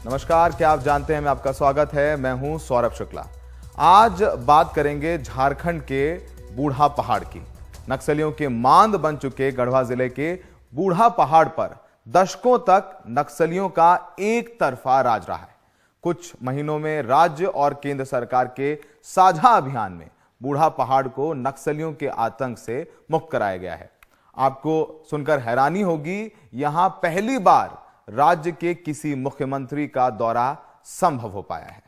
नमस्कार, क्या आप जानते हैं, मैं आपका स्वागत है। मैं हूं सौरभ शुक्ला। आज बात करेंगे झारखंड के बूढ़ा पहाड़ की। नक्सलियों के मांद बन चुके गढ़वा जिले के बूढ़ा पहाड़ पर दशकों तक नक्सलियों का एक तरफा राज रहा है। कुछ महीनों में राज्य और केंद्र सरकार के साझा अभियान में बूढ़ा पहाड़ को नक्सलियों के आतंक से मुक्त कराया गया है। आपको सुनकर हैरानी होगी, यहां पहली बार राज्य के किसी मुख्यमंत्री का दौरा संभव हो पाया है।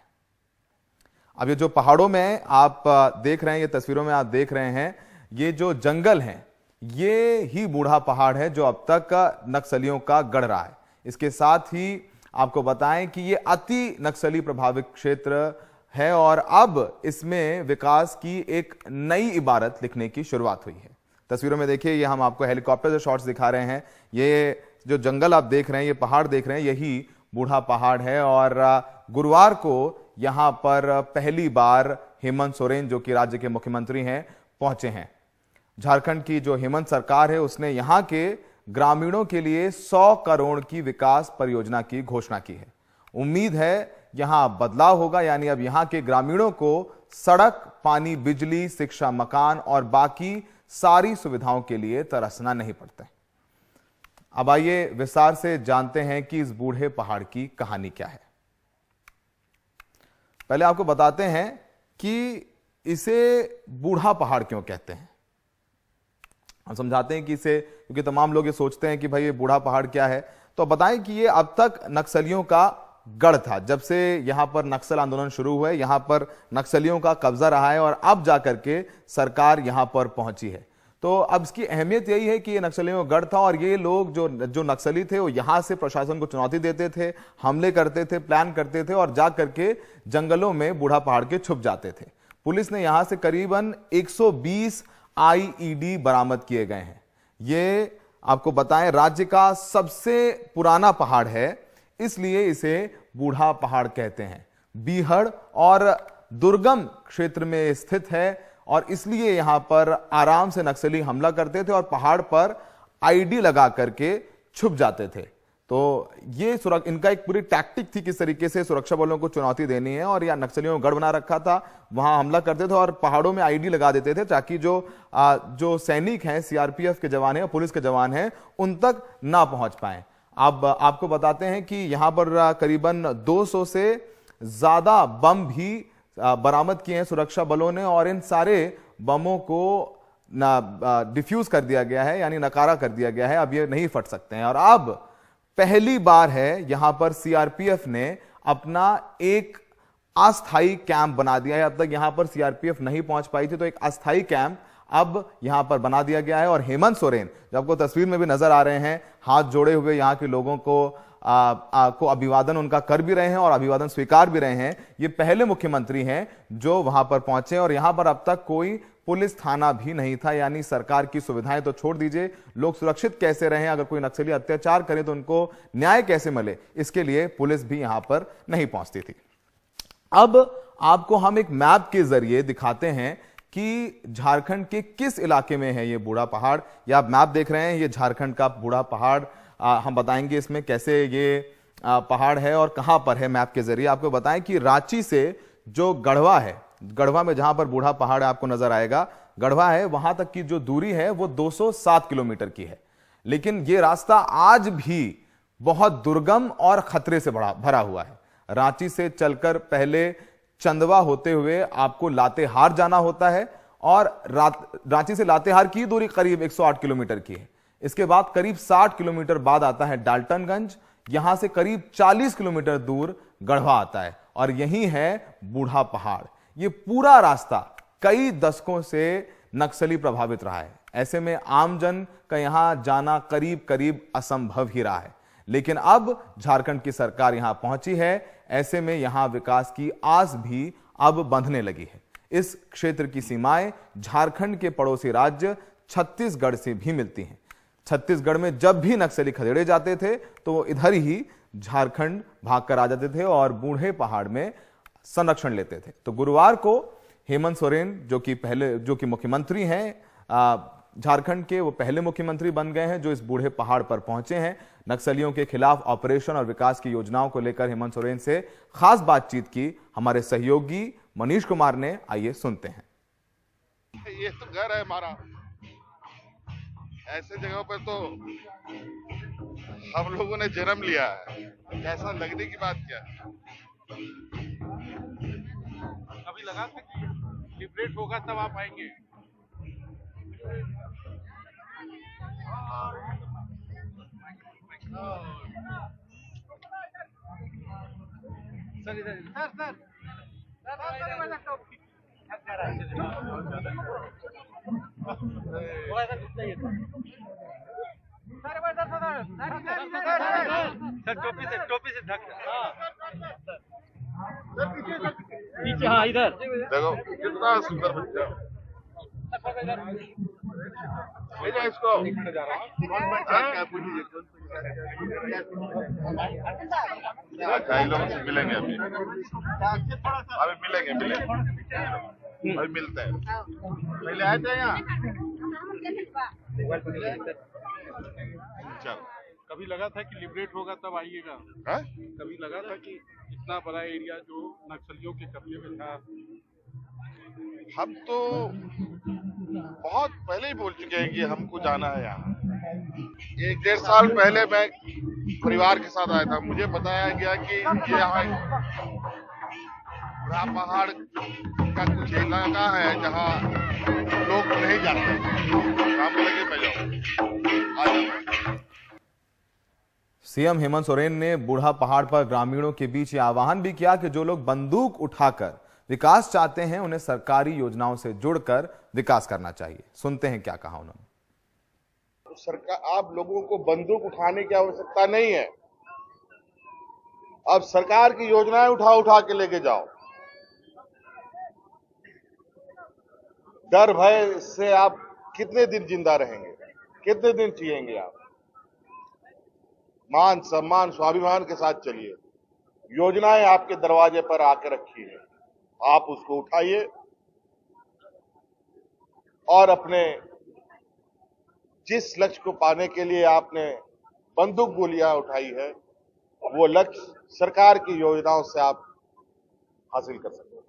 अब ये जो पहाड़ों में आप देख रहे हैं, ये तस्वीरों में आप देख रहे हैं, ये जो जंगल हैं, ये ही बूढ़ा पहाड़ है जो अब तक नक्सलियों का गढ़ रहा है। इसके साथ ही आपको बताएं कि ये अति नक्सली प्रभावित क्षेत्र है और अब इसमें विकास की एक नई इबारत लिखने की शुरुआत हुई है। तस्वीरों में देखिए, ये हम आपको हेलीकॉप्टर से शॉट्स दिखा रहे हैं। ये जो जंगल आप देख रहे हैं, ये पहाड़ देख रहे हैं, यही बूढ़ा पहाड़ है। और गुरुवार को यहां पर पहली बार हेमंत सोरेन, जो कि राज्य के मुख्यमंत्री हैं, पहुंचे हैं। झारखंड की जो हेमंत सरकार है, उसने यहां के ग्रामीणों के लिए 100 करोड़ की विकास परियोजना की घोषणा की है। उम्मीद है यहां बदलाव होगा, यानी अब यहां के ग्रामीणों को सड़क, पानी, बिजली, शिक्षा, मकान और बाकी सारी सुविधाओं के लिए तरसना नहीं पड़ता है। अब आइए विस्तार से जानते हैं कि इस बूढ़े पहाड़ की कहानी क्या है। पहले आपको बताते हैं कि इसे बूढ़ा पहाड़ क्यों कहते हैं। हम समझाते हैं कि इसे, क्योंकि तमाम लोग ये सोचते हैं कि भाई ये बूढ़ा पहाड़ क्या है। तो बताएं कि ये अब तक नक्सलियों का गढ़ था। जब से यहां पर नक्सल आंदोलन शुरू हुए, यहां पर नक्सलियों का कब्जा रहा है और अब जाकर के सरकार यहां पर पहुंची है। तो अब इसकी अहमियत यही है कि ये नक्सलियों का गढ़ था और ये लोग जो नक्सली थे वो यहां से प्रशासन को चुनौती देते थे, हमले करते थे, प्लान करते थे और जा करके जंगलों में बूढ़ा पहाड़ के छुप जाते थे। पुलिस ने यहां से करीबन 120 आईईडी बरामद किए गए हैं। ये आपको बताएं, राज्य का सबसे पुराना पहाड़ है, इसलिए इसे बूढ़ा पहाड़ कहते हैं। बीहड़ और दुर्गम क्षेत्र में स्थित है और इसलिए यहां पर आराम से नक्सली हमला करते थे और पहाड़ पर आईडी लगा करके छुप जाते थे। तो ये इनका एक पूरी टैक्टिक थी किस तरीके से सुरक्षा बलों को चुनौती देनी है। और यहां नक्सलियों को गढ़ बना रखा था, वहां हमला करते थे और पहाड़ों में आईडी लगा देते थे ताकि जो सैनिक हैं, सीआरपीएफ के जवान हैं, पुलिस के जवान हैं, उन तक ना पहुंच पाए। अब आपको बताते हैं कि यहां पर करीबन 200 से ज्यादा बम भी बरामद किए हैं सुरक्षा बलों ने और इन सारे बमों को डिफ्यूज कर दिया गया है, यानी नकारा कर दिया गया है। अब ये नहीं फट सकते हैं। और अब पहली बार है यहां पर सीआरपीएफ ने अपना एक अस्थाई कैंप बना दिया है। अब तक यहां पर सीआरपीएफ नहीं पहुंच पाई थी, तो एक अस्थाई कैंप अब यहां पर बना दिया गया है। और हेमंत सोरेन, जो आपको तस्वीर में भी नजर आ रहे हैं, हाथ जोड़े हुए यहां के लोगों को अभिवादन उनका कर भी रहे हैं और अभिवादन स्वीकार भी रहे हैं। ये पहले मुख्यमंत्री हैं जो वहां पर पहुंचे और यहां पर अब तक कोई पुलिस थाना भी नहीं था, यानी सरकार की सुविधाएं तो छोड़ दीजिए, लोग सुरक्षित कैसे रहें, अगर कोई नक्सली अत्याचार करे तो उनको न्याय कैसे मिले, इसके लिए पुलिस भी यहां पर नहीं पहुंचती थी। अब आपको हम एक मैप के जरिए दिखाते हैं कि झारखंड के किस इलाके में है ये बूढ़ा पहाड़। या आप मैप देख रहे हैं, ये झारखंड का बूढ़ा पहाड़। हम बताएंगे इसमें कैसे ये पहाड़ है और कहां पर है। मैप के जरिए आपको बताएं कि रांची से जो गढ़वा है, गढ़वा में जहां पर बूढ़ा पहाड़ आपको नजर आएगा, गढ़वा है, वहां तक की जो दूरी है वो 207 किलोमीटर की है। लेकिन ये रास्ता आज भी बहुत दुर्गम और खतरे से भरा हुआ है। रांची से चलकर पहले चंदवा होते हुए आपको लातेहार जाना होता है और रांची से लातेहार की दूरी करीब 108 किलोमीटर की है। इसके बाद करीब 60 किलोमीटर बाद आता है डाल्टनगंज, यहां से करीब 40 किलोमीटर दूर गढ़वा आता है और यही है बूढ़ा पहाड़। ये पूरा रास्ता कई दशकों से नक्सली प्रभावित रहा है। ऐसे में आमजन का यहां जाना करीब करीब असंभव ही रहा है। लेकिन अब झारखंड की सरकार यहां पहुंची है, ऐसे में यहां विकास की आस भी अब बंधने लगी है। इस क्षेत्र की सीमाएं झारखंड के पड़ोसी राज्य छत्तीसगढ़ से भी मिलती हैं। छत्तीसगढ़ में जब भी नक्सली खदेड़े जाते थे तो वो इधर ही झारखंड भागकर आ जाते थे और बूढ़े पहाड़ में संरक्षण लेते थे। तो गुरुवार को हेमंत सोरेन, जो कि मुख्यमंत्री हैं झारखंड के वो पहले मुख्यमंत्री बन गए हैं जो इस बूढ़े पहाड़ पर पहुंचे हैं। नक्सलियों के खिलाफ ऑपरेशन और विकास की योजनाओं को लेकर हेमंत सोरेन से खास बातचीत की हमारे सहयोगी मनीष कुमार ने। आइए सुनते हैं। ये तो घर है हमारा, ऐसे जगहों पर तो हम लोगों ने जन्म लिया है, ऐसा लगने की बात क्या है। अभी लगा था कि लिबरेट होगा तब आप आएंगे। सर इधर सर सर टोपी से ढक पीछे। हाँ इधर देखो कितना सुंदर बच्चा, ले जाओ इसको। अच्छा इन लोगों से मिलेंगे अभी मिलेंगे अभी मिलते हैं। पहले आए थे यहाँ। चलो कभी लगा था कि लिबरेट होगा तब आइएगा। हाँ? कभी लगा था कि इतना बड़ा एरिया जो नक्सलियों के कब्जे में था। हम तो बहुत पहले ही बोल चुके हैं कि हमको जाना है यहाँ। 1-1.5 साल पहले मैं परिवार के साथ आया था, मुझे बताया गया कि ये यहाँ बुढ़ा पहाड़ का कुछ इलाका है जहाँ लोग नहीं जाते। काम लगे मैं जाऊँ। सीएम हेमंत सोरेन ने बूढ़ा पहाड़ पर ग्रामीणों के बीच यह आह्वान भी किया कि जो लोग बंदूक उठाकर विकास चाहते हैं उन्हें सरकारी योजनाओं से जुड़कर विकास करना चाहिए। सुनते हैं क्या कहा उन्होंने। सरकार, आप लोगों को बंदूक उठाने की आवश्यकता नहीं है। अब सरकार की योजनाएं उठा के लेके जाओ। डर भय से आप कितने दिन जिंदा रहेंगे, कितने दिन जिएंगे आप। मान सम्मान स्वाभिमान के साथ चलिए। योजनाएं आपके दरवाजे पर आके रखी है, आप उसको उठाइए और अपने जिस लक्ष्य को पाने के लिए आपने बंदूक गोलियां उठाई है वो लक्ष्य सरकार की योजनाओं से आप हासिल कर सकते हैं।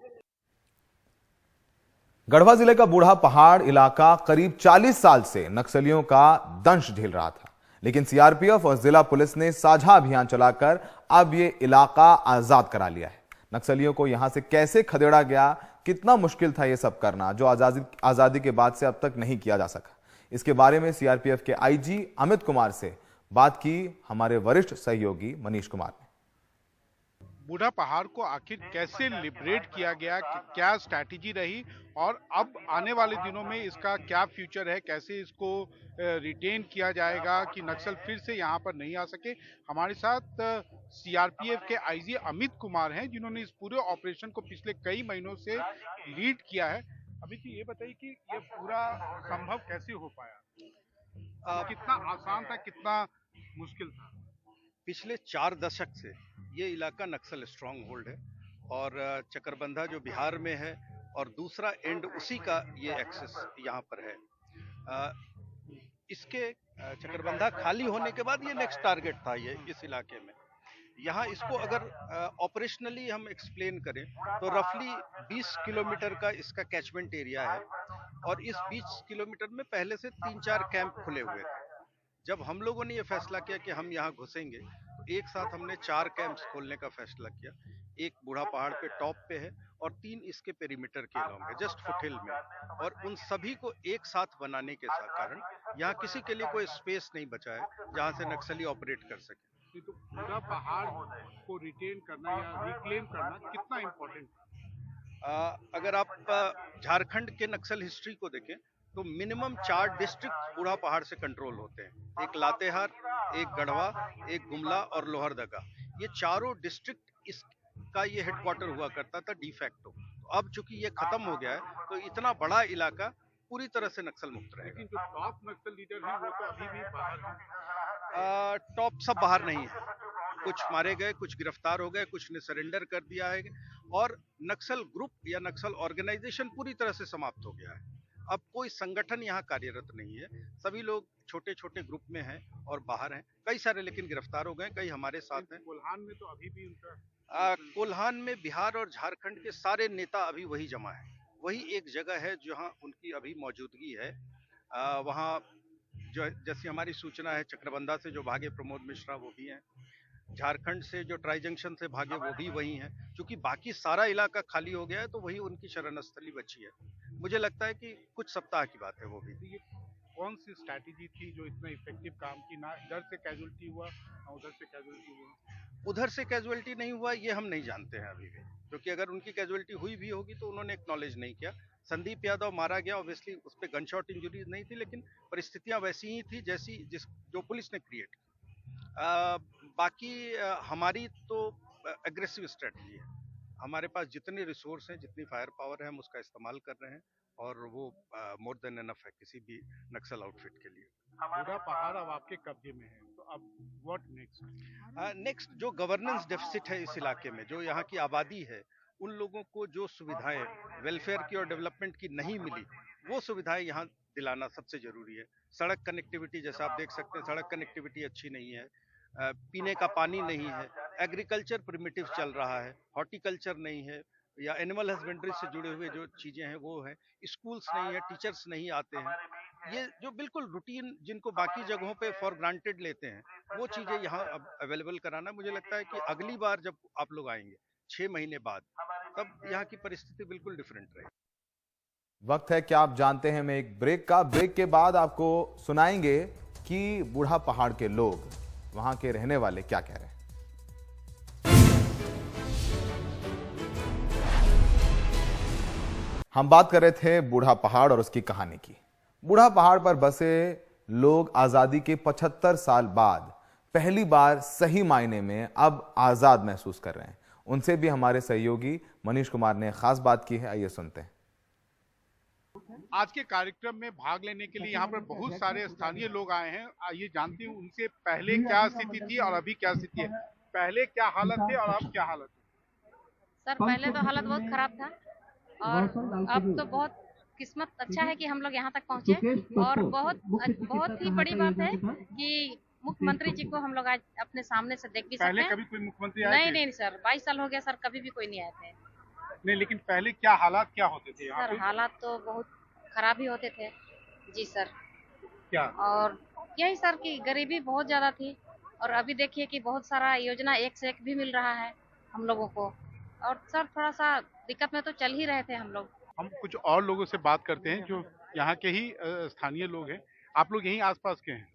गढ़वा जिले का बूढ़ा पहाड़ इलाका करीब 40 साल से नक्सलियों का दंश झेल रहा था, लेकिन सीआरपीएफ और जिला पुलिस ने साझा अभियान चलाकर अब ये इलाका आजाद करा लिया है। नक्सलियों को यहां से कैसे खदेड़ा गया, कितना मुश्किल था यह सब करना जो आजादी के बाद से अब तक नहीं किया जा सका, इसके बारे में सीआरपीएफ के आईजी अमित कुमार से बात की हमारे वरिष्ठ सहयोगी मनीष कुमार ने। बूढ़ा पहाड़ को आखिर कैसे लिबरेट किया गया, क्या स्ट्रैटेजी रही और अब आने वाले दिनों में इसका क्या फ्यूचर है, कैसे इसको रिटेन किया जाएगा कि नक्सल फिर से यहाँ पर नहीं आ सके। हमारे साथ सीआरपीएफ के आईजी अमित कुमार हैं जिन्होंने इस पूरे ऑपरेशन को पिछले कई महीनों से लीड किया है। अमित जी ये बताइए कि ये पूरा संभव कैसे हो पाया, कितना आसान था, कितना मुश्किल था। पिछले 4 दशक से ये इलाका नक्सल स्ट्रांग होल्ड है और चकरबंधा जो बिहार में है और दूसरा एंड उसी का ये एक्सेस यहाँ पर है। इसके चकरबंधा खाली होने के बाद ये नेक्स्ट टारगेट था ये इस इलाके में। यहाँ इसको अगर ऑपरेशनली हम एक्सप्लेन करें तो रफली 20 किलोमीटर का इसका कैचमेंट एरिया है और इस 20 किलोमीटर में पहले से 3-4 कैंप खुले हुए थे। जब हम लोगों ने ये फैसला किया कि हम यहाँ घुसेंगे तो एक साथ हमने 4 कैंप्स खोलने का फैसला किया। एक बूढ़ा पहाड़ पे टॉप पे है और 3 इसके पेरीमीटर के अलॉन्ग है, जस्ट फुटहिल में। और उन सभी को एक साथ बनाने के कारण यहाँ किसी के लिए कोई स्पेस नहीं बचा है जहाँ से नक्सली ऑपरेट कर सके। तो पूरा पहाड़ को रिटेन करना या रिक्लेम करना कितना इम्पोर्टेंट है? अगर आप झारखंड के नक्सल हिस्ट्री को देखें तो मिनिमम 4 डिस्ट्रिक्ट बूढ़ा पहाड़ से कंट्रोल होते हैं। एक लातेहार, एक गढ़वा, एक गुमला और लोहरदगा। ये चारों डिस्ट्रिक्ट इसका ये हेडक्वार्टर हुआ करता था डिफैक्टो। तो अब चूंकि ये खत्म हो गया है तो इतना बड़ा इलाका पूरी तरह से नक्सल मुक्त रहेगा। लेकिन जो टॉप नक्सल लीडर हैं वो तो अभी भी बाहर हैं। टॉप सब बाहर नहीं है, कुछ मारे गए, कुछ गिरफ्तार हो गए, कुछ ने सरेंडर कर दिया है और नक्सल ग्रुप या नक्सल ऑर्गेनाइजेशन पूरी तरह से समाप्त हो गया है। अब कोई संगठन यहाँ कार्यरत नहीं है, सभी लोग छोटे छोटे ग्रुप में हैं और बाहर हैं। कई सारे लेकिन गिरफ्तार हो गए, कई हमारे साथ हैं। कोल्हान में तो अभी भी उनका कोल्हान में बिहार और झारखंड के सारे नेता अभी वही जमा है। वही एक जगह है जहां उनकी अभी मौजूदगी है। वहां जो जैसी हमारी सूचना है, चक्रबंधा से जो भागे प्रमोद मिश्रा वो भी हैं, झारखंड से जो ट्राई जंक्शन से भागे वो भी वही हैं। क्योंकि बाकी सारा इलाका खाली हो गया है तो वही उनकी शरण स्थली बची है। मुझे लगता है कि कुछ सप्ताह की बात है वो भी। ये कौन सी स्ट्रैटेजी थी जो इतना इफेक्टिव काम की? ना इधर से कैजुअलिटी हुआ ना उधर से कैजुअलिटी हुआ। उधर से कैजुअलिटी नहीं हुआ ये हम नहीं जानते हैं अभी भी, क्योंकि अगर उनकी कैजुअलिटी हुई भी होगी तो उन्होंने एक्नॉलेज नहीं किया। संदीप यादव मारा गया, ऑब्वियसली उस पर गन शॉट इंजरीज नहीं थी, लेकिन परिस्थितियां वैसी ही थी जैसी जो पुलिस ने क्रिएट की। बाकी हमारी तो एग्रेसिव स्ट्रेटजी है। हमारे पास जितने रिसोर्स हैं, जितनी फायर पावर है, हम उसका इस्तेमाल कर रहे हैं और वो मोर देन एनफ है किसी भी नक्सल आउटफिट के लिए। बूढ़ा पहाड़ अब आपके कब्जे में है, तो अब व्हाट नेक्स्ट? नेक्स्ट जो गवर्नेंस डेफिसिट है इस इलाके में, जो यहाँ की आबादी है, उन लोगों को जो सुविधाएं वेलफेयर की और डेवलपमेंट की नहीं मिली, वो सुविधाएं यहाँ दिलाना सबसे जरूरी है। सड़क कनेक्टिविटी जैसा आप देख सकते हैं, सड़क कनेक्टिविटी अच्छी नहीं है, पीने का पानी नहीं है, एग्रीकल्चर प्रिमिटिव चल रहा है, हॉर्टिकल्चर नहीं है, या एनिमल हस्बेंड्री से जुड़े हुए जो चीजें हैं वो है, स्कूल्स नहीं है, टीचर्स नहीं आते हैं। ये जो बिल्कुल रूटीन जिनको बाकी जगहों पे फॉर ग्रांटेड लेते हैं, वो चीजें यहाँ अब अवेलेबल कराना, मुझे लगता है कि अगली बार जब आप लोग आएंगे 6 महीने बाद, तब यहाँ की परिस्थिति बिल्कुल डिफरेंट रहेगी। वक्त है क्या आप जानते हैं मैं एक ब्रेक का। ब्रेक के बाद आपको सुनाएंगे कि बूढ़ा पहाड़ के लोग, वहां के रहने वाले क्या कह रहे हैं। हम बात कर रहे थे बूढ़ा पहाड़ और उसकी कहानी की। बूढ़ा पहाड़ पर बसे लोग आजादी के 75 साल बाद पहली बार सही मायने में अब आजाद महसूस कर रहे हैं। उनसे भी हमारे सहयोगी मनीष कुमार ने खास बात की है, आइए सुनते हैं। आज के कार्यक्रम में भाग लेने के लिए यहाँ पर बहुत सारे स्थानीय लोग आए हैं। आइए जानते हैं उनसे पहले क्या स्थिति थी और अभी क्या स्थिति है। पहले क्या हालत थी और अब क्या हालत है? सर पहले तो हालत बहुत खराब था और अब तो बहुत किस्मत अच्छा है कि हम लोग यहाँ तक पहुँचे। और बहुत ही बड़ी बात है कि मुख्यमंत्री जी को हम लोग आज अपने सामने से देख भी सकते हैं। पहले कभी कोई मुख्यमंत्री आए थे? नहीं सर, 22 साल हो गया सर, कभी भी कोई नहीं आए थे। नहीं, लेकिन पहले क्या हालात क्या होते थे यहाँ सर पे? हालात तो बहुत खराब ही होते थे जी सर। क्या? और यही सर की गरीबी बहुत ज्यादा थी। और अभी देखिए कि बहुत सारा योजना एक से एक भी मिल रहा है हम लोगों को। और सर थोड़ा सा दिक्कत में तो चल ही रहे थे हम लोग। हम कुछ और लोगों से बात करते हैं जो यहाँ के ही स्थानीय लोग हैं। आप लोग यहीं आसपास के हैं?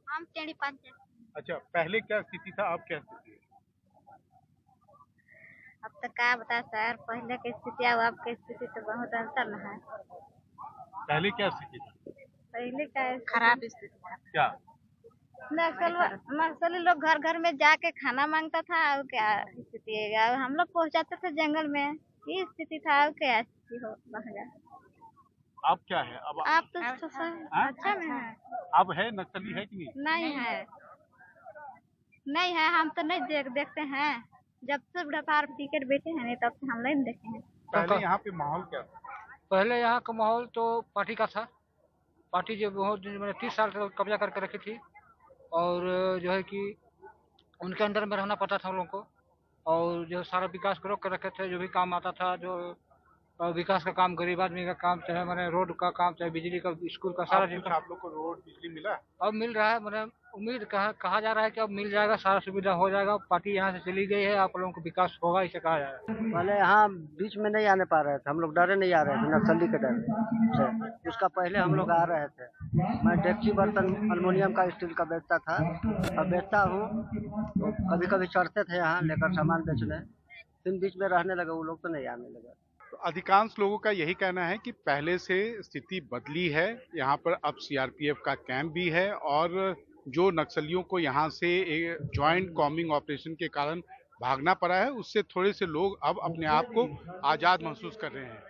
हम टेढ़ी पंचायत। अच्छा, पहले क्या स्थिति था, अब क्या स्थिति है? अब तो क्या बता सर, पहले की स्थिति और अब की स्थिति तो बहुत अंतर न है। पहले क्या स्थिति थी? पहले का खराब स्थिति था। क्या? नक्सली लोग घर घर में जाके खाना मांगता था। और क्या स्थिति है, हम लोग पहुंचाते थे जंगल में, ये स्थिति था। और क्या स्थिति हो गया? अब क्या है? अब आप तो अच्छा में है। अब है नक्सली है कि नहीं? नहीं है, हम तो नहीं देखते हैं। जब से बुढ़ापार टिकट बेचे हैं नहीं तब से हम नहीं देखते हैं। पहले यहाँ पे माहौल क्या था? पहले यहाँ का माहौल तो पार्टी का था। पार्टी जो बहुत मैंने 30 साल से कब्जा करके रखी थी और जो है कि उनके अंडर में रहना पड़ता था हम लोगों को। और जो सारा विकास को रोक कर रखे थे, जो भी काम आता था, जो विकास का काम, गरीब आदमी का काम, चाहे मैंने रोड का काम, चाहे बिजली का, स्कूल का, सारा चीज। आप लोग को रोड बिजली मिला? अब मिल रहा है, मैंने उम्मीद कहा जा रहा है कि अब मिल जाएगा, सारा सुविधा हो जाएगा। पार्टी यहाँ से चली गई है, आप लोगों को विकास होगा इसे कहा जा रहा है। पहले यहाँ बीच में नहीं आने पा रहे थे, हम लोग डरे नहीं आ रहे थे नक्सली के डर से। उसका पहले हम लोग आ रहे थे। मैं डेक्ची बर्तन अल्युमिनियम का, स्टील का बेचता था और बेचता हूँ। तो कभी कभी चढ़ते थे यहाँ लेकर सामान बेचने, फिर बीच में रहने लगे वो लोग, तो नहीं आने लगे। तो अधिकांश लोगों का यही कहना है कि पहले से स्थिति बदली है। यहाँ पर अब सीआरपीएफ का कैंप भी है और जो नक्सलियों को यहाँ से एक ज्वाइंट कॉम्बिंग ऑपरेशन के कारण भागना पड़ा है, उससे थोड़े से लोग अब अपने आप को आजाद महसूस कर रहे हैं।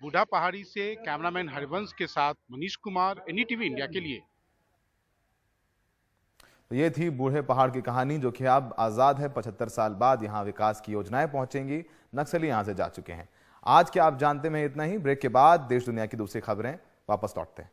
बूढ़ा पहाड़ी से कैमरामैन हरिवंश के साथ मनीष कुमार, एनडीटीवी इंडिया के लिए। तो ये थी बूढ़े पहाड़ की कहानी, जो कि अब आजाद है। 75 साल बाद यहाँ विकास की योजनाएं पहुंचेंगी। नक्सली यहाँ से जा चुके हैं। आज के आप जानते हैं इतना ही। ब्रेक के बाद देश दुनिया की दूसरी खबरें। वापस लौटते हैं।